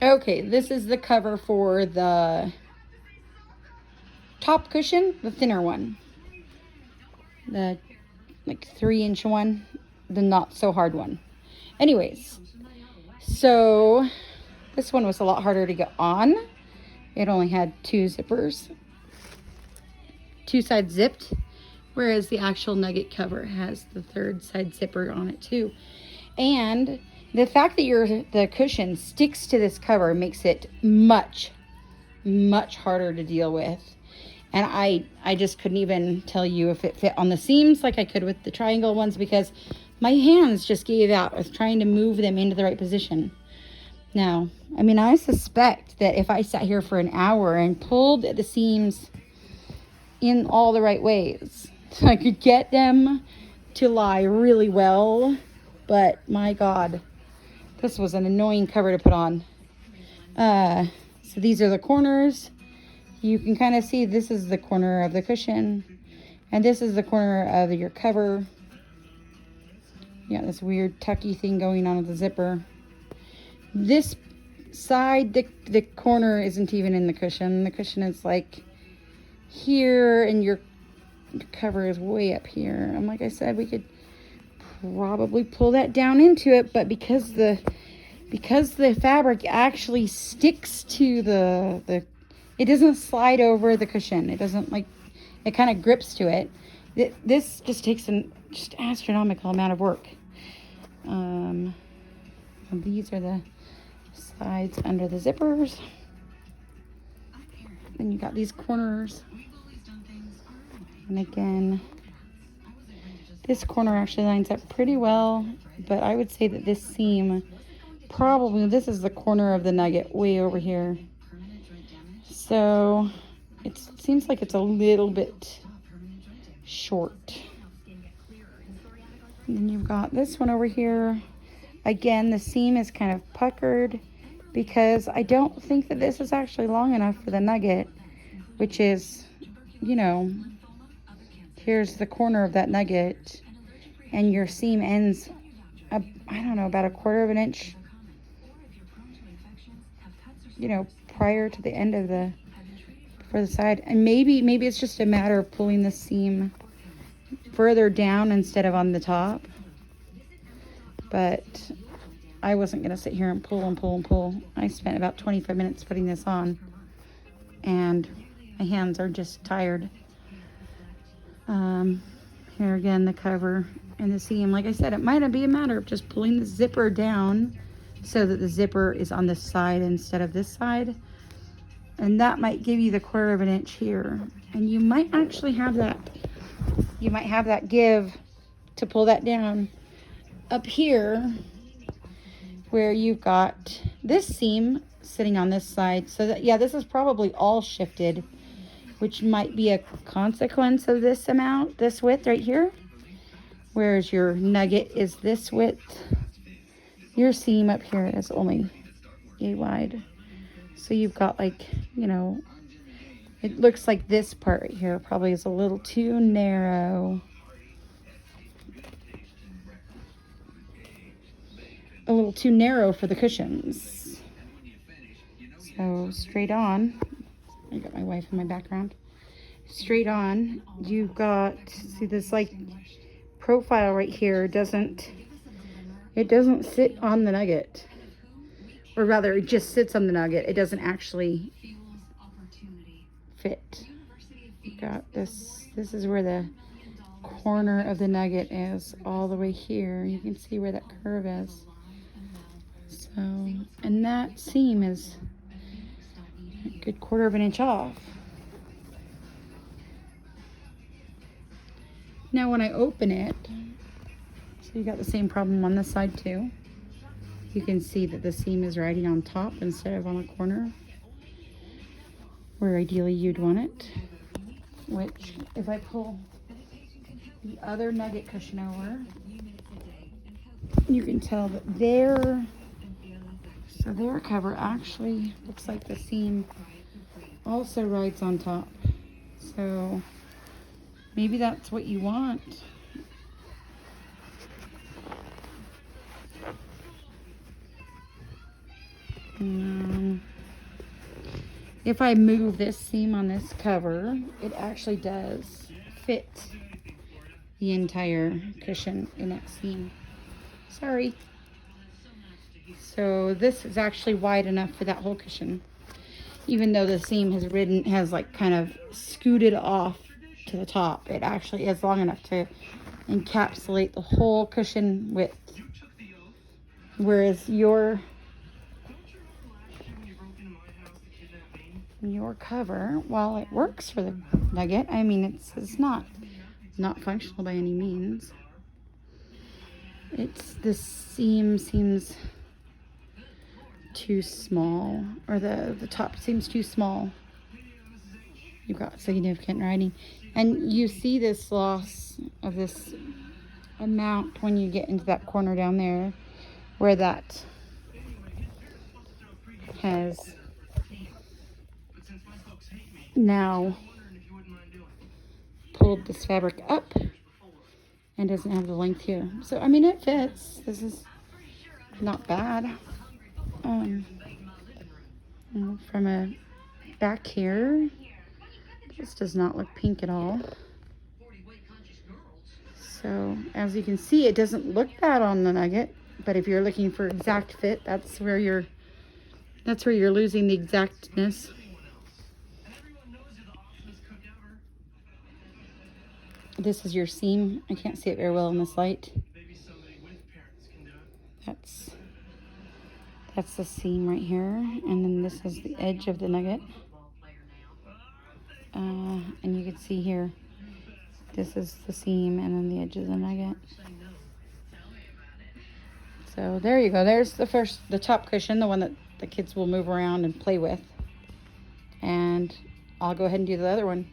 Okay, this is the cover for the top cushion, the thinner one. The like 3-inch one, the not so hard one. Anyways, so this one was a lot harder to get on. It only had 2 zippers, 2 sides zipped, whereas the actual Nugget cover has the 3rd side zipper on it too. And the fact that the cushion sticks to this cover makes it much, much harder to deal with. And I just couldn't even tell you if it fit on the seams like I could with the triangle ones, because my hands just gave out with trying to move them into the right position. Now, I mean, I suspect that if I sat here for an hour and pulled at the seams in all the right ways, I could get them to lie really well. But my God, this was an annoying cover to put on. So these are the corners. You can kind of see this is the corner of the cushion, and this is the corner of your cover. You got this weird tucky thing going on with the zipper. This side, the corner isn't even in the cushion. The cushion is like here, and your cover is way up here. And like I said, we could probably pull that down into it, but because the fabric actually sticks to the it doesn't slide over the cushion. It doesn't, like, it kind of grips to it. This just takes an just astronomical amount of work. And these are the sides under the zippers. Then you got these corners. And again, this corner actually lines up pretty well, but I would say that this seam, probably, this is the corner of the Nugget way over here. So it seems like it's a little bit short. And then you've got this one over here. Again, the seam is kind of puckered because I don't think that this is actually long enough for the Nugget, which is, you know, here's the corner of that Nugget, and your seam ends up, I don't know, about 1/4 of an inch, you know, prior to the end of for the side. And maybe it's just a matter of pulling the seam further down instead of on the top. But I wasn't going to sit here and pull and pull and pull. I spent about 25 minutes putting this on, and my hands are just tired. Here again, the cover and the seam. Like I said, it might be a matter of just pulling the zipper down so that the zipper is on this side instead of this side. And that might give you the 1/4 of an inch here. And you might actually have that. You might have that give to pull that down. Up here, where you've got this seam sitting on this side. So that, yeah, this is probably all shifted, which might be a consequence of this amount, this width right here. Whereas your Nugget is this width. Your seam up here is only A wide. So you've got, like, you know, it looks like this part right here probably is a little too narrow. A little too narrow for the cushions. So straight on, I got my wife in my background. Straight on, you've got, see this like profile right here doesn't sit on the Nugget. Or rather, it just sits on the Nugget. It doesn't actually fit. You got this. This is where the corner of the Nugget is, all the way here. You can see where that curve is. So, and that seam is a good 1/4 of an inch off. Now when I open it, so you got the same problem on this side too. You can see that the seam is riding on top instead of on a corner, where ideally you'd want it. Which, if I pull the other Nugget cushion over, you can tell that their cover actually looks like the seam also rides on top. So maybe that's what you want. If I move this seam on this cover, it actually does fit the entire cushion in that seam. Sorry. So this is actually wide enough for that whole cushion. Even though the seam has like kind of scooted off to the top, it actually is long enough to encapsulate the whole cushion width. Whereas your cover, while it works for the nugget, I mean it's not functional by any means. The seam seems too small, or the top seems too small. You've got significant writing, and you see this loss of this amount when you get into that corner down there where that has now pulled this fabric up and doesn't have the length here. So I mean, it fits. This is not bad. From a back here, this does not look pink at all. So as you can see, it doesn't look bad on the nugget, but if you're looking for exact fit, that's where you're losing the exactness. This is your seam. I can't see it very well in this light. That's the seam right here, and then this is the edge of the nugget. And you can see here, this is the seam, and then the edge of the nugget. So there you go. There's the top cushion, the one that the kids will move around and play with. And I'll go ahead and do the other one.